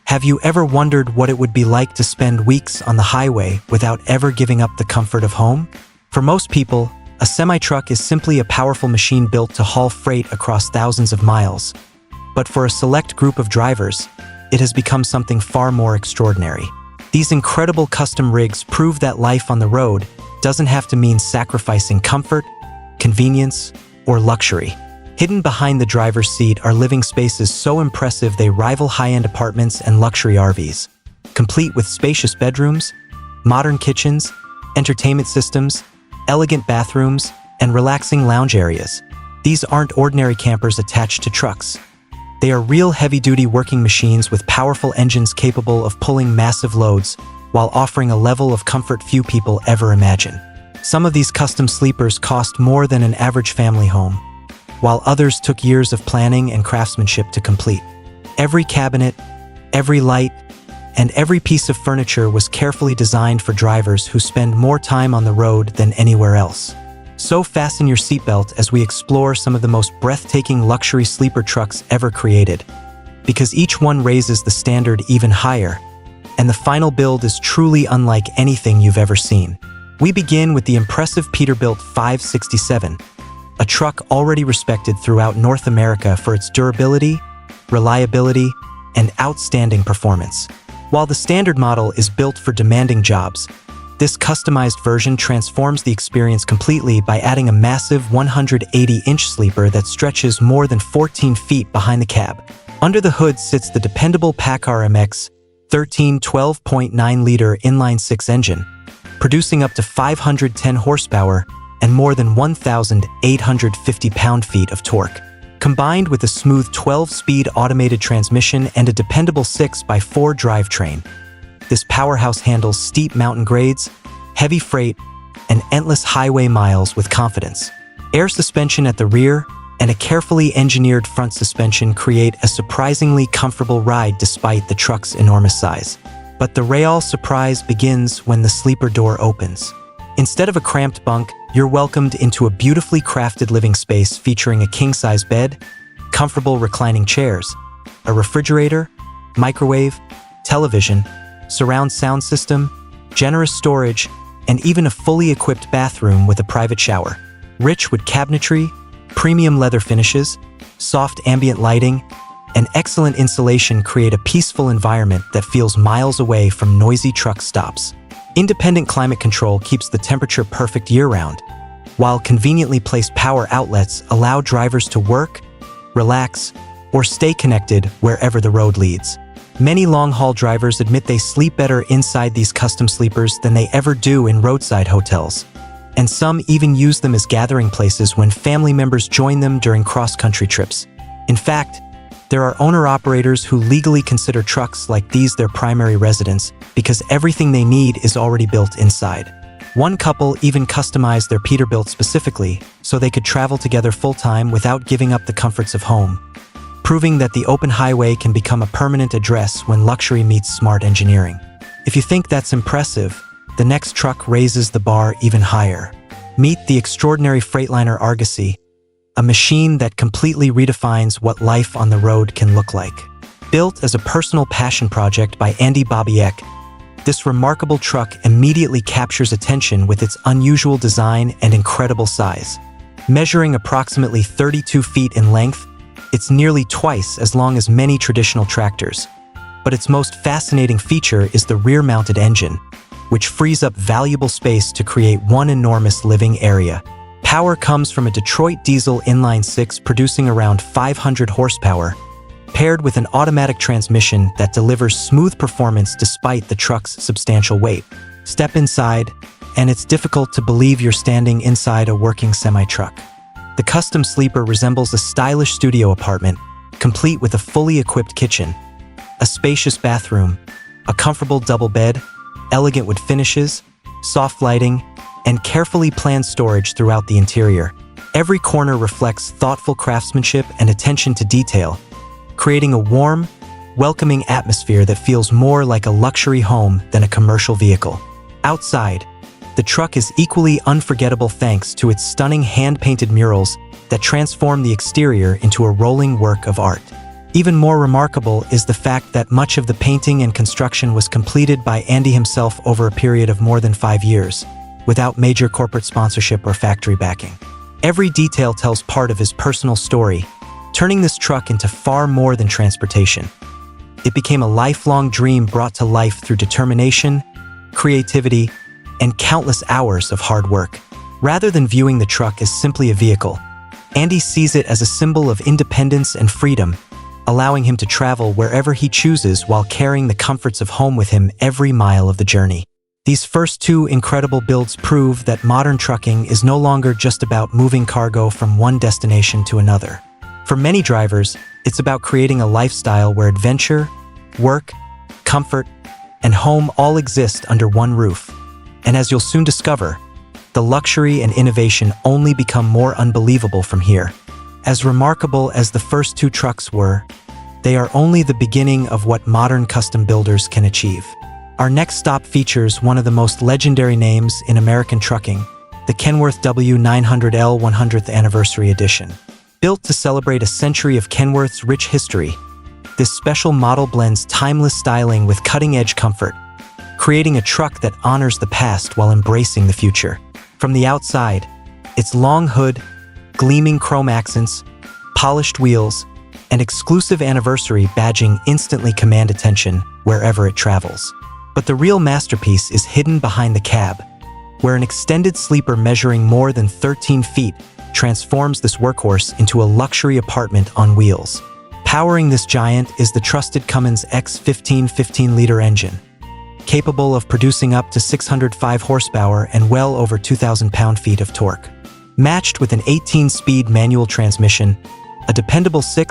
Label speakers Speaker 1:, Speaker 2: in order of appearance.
Speaker 1: Have you ever wondered what it would be like to spend weeks on the highway without ever giving up the comfort of home? For most people, a semi-truck is simply a powerful machine built to haul freight across thousands of miles. But for a select group of drivers, it has become something far more extraordinary. These incredible custom rigs prove that life on the road doesn't have to mean sacrificing comfort, convenience, or luxury. Hidden behind the driver's seat are living spaces so impressive they rival high-end apartments and luxury RVs, complete with spacious bedrooms, modern kitchens, entertainment systems, elegant bathrooms, and relaxing lounge areas. These aren't ordinary campers attached to trucks. They are real heavy-duty working machines with powerful engines capable of pulling massive loads while offering a level of comfort few people ever imagine. Some of these custom sleepers cost more than an average family home, while others took years of planning and craftsmanship to complete. Every cabinet, every light, and every piece of furniture was carefully designed for drivers who spend more time on the road than anywhere else. So fasten your seatbelt as we explore some of the most breathtaking luxury sleeper trucks ever created, because each one raises the standard even higher, and the final build is truly unlike anything you've ever seen. We begin with the impressive Peterbilt 567, a truck already respected throughout North America for its durability, reliability, and outstanding performance. While the standard model is built for demanding jobs, this customized version transforms the experience completely by adding a massive 180-inch sleeper that stretches more than 14 feet behind the cab. Under the hood sits the dependable PACCAR MX 13 12.9-liter inline-six engine, producing up to 510 horsepower and more than 1,850 pound-feet of torque. Combined with a smooth 12-speed automated transmission and a dependable 6x4 drivetrain, this powerhouse handles steep mountain grades, heavy freight, and endless highway miles with confidence. Air suspension at the rear and a carefully engineered front suspension create a surprisingly comfortable ride despite the truck's enormous size. But the real surprise begins when the sleeper door opens. Instead of a cramped bunk, you're welcomed into a beautifully crafted living space featuring a king-size bed, comfortable reclining chairs, a refrigerator, microwave, television, surround sound system, generous storage, and even a fully equipped bathroom with a private shower. Rich wood cabinetry, premium leather finishes, soft ambient lighting, and excellent insulation create a peaceful environment that feels miles away from noisy truck stops. Independent climate control keeps the temperature perfect year-round, while conveniently placed power outlets allow drivers to work, relax, or stay connected wherever the road leads. Many long-haul drivers admit they sleep better inside these custom sleepers than they ever do in roadside hotels, and some even use them as gathering places when family members join them during cross-country trips. In fact, there are owner-operators who legally consider trucks like these their primary residence because everything they need is already built inside. One couple even customized their Peterbilt specifically so they could travel together full-time without giving up the comforts of home, proving that the open highway can become a permanent address when luxury meets smart engineering. If you think that's impressive, the next truck raises the bar even higher. Meet the extraordinary Freightliner Argosy, a machine that completely redefines what life on the road can look like. Built as a personal passion project by Andy Babiek, this remarkable truck immediately captures attention with its unusual design and incredible size. Measuring approximately 32 feet in length, it's nearly twice as long as many traditional tractors. But its most fascinating feature is the rear-mounted engine, which frees up valuable space to create one enormous living area. Power comes from a Detroit diesel inline-six producing around 500 horsepower, paired with an automatic transmission that delivers smooth performance despite the truck's substantial weight. Step inside, and it's difficult to believe you're standing inside a working semi-truck. The custom sleeper resembles a stylish studio apartment, complete with a fully equipped kitchen, a spacious bathroom, a comfortable double bed, elegant wood finishes, soft lighting, and carefully planned storage throughout the interior. Every corner reflects thoughtful craftsmanship and attention to detail, creating a warm, welcoming atmosphere that feels more like a luxury home than a commercial vehicle. Outside, the truck is equally unforgettable thanks to its stunning hand-painted murals that transform the exterior into a rolling work of art. Even more remarkable is the fact that much of the painting and construction was completed by Andy himself over a period of more than 5 years, without major corporate sponsorship or factory backing. Every detail tells part of his personal story, turning this truck into far more than transportation. It became a lifelong dream brought to life through determination, creativity, and countless hours of hard work. Rather than viewing the truck as simply a vehicle, Andy sees it as a symbol of independence and freedom, allowing him to travel wherever he chooses while carrying the comforts of home with him every mile of the journey. These first two incredible builds prove that modern trucking is no longer just about moving cargo from one destination to another. For many drivers, it's about creating a lifestyle where adventure, work, comfort, and home all exist under one roof. And as you'll soon discover, the luxury and innovation only become more unbelievable from here. As remarkable as the first two trucks were, they are only the beginning of what modern custom builders can achieve. Our next stop features one of the most legendary names in American trucking, the Kenworth W900L 100th Anniversary Edition. Built to celebrate a century of Kenworth's rich history, this special model blends timeless styling with cutting-edge comfort, creating a truck that honors the past while embracing the future. From the outside, its long hood, gleaming chrome accents, polished wheels, and exclusive anniversary badging instantly command attention wherever it travels. But the real masterpiece is hidden behind the cab, where an extended sleeper measuring more than 13 feet transforms this workhorse into a luxury apartment on wheels. Powering this giant is the trusted Cummins X15 15-liter engine, capable of producing up to 605 horsepower and well over 2,000 pound-feet of torque. Matched with an 18-speed manual transmission, a dependable 6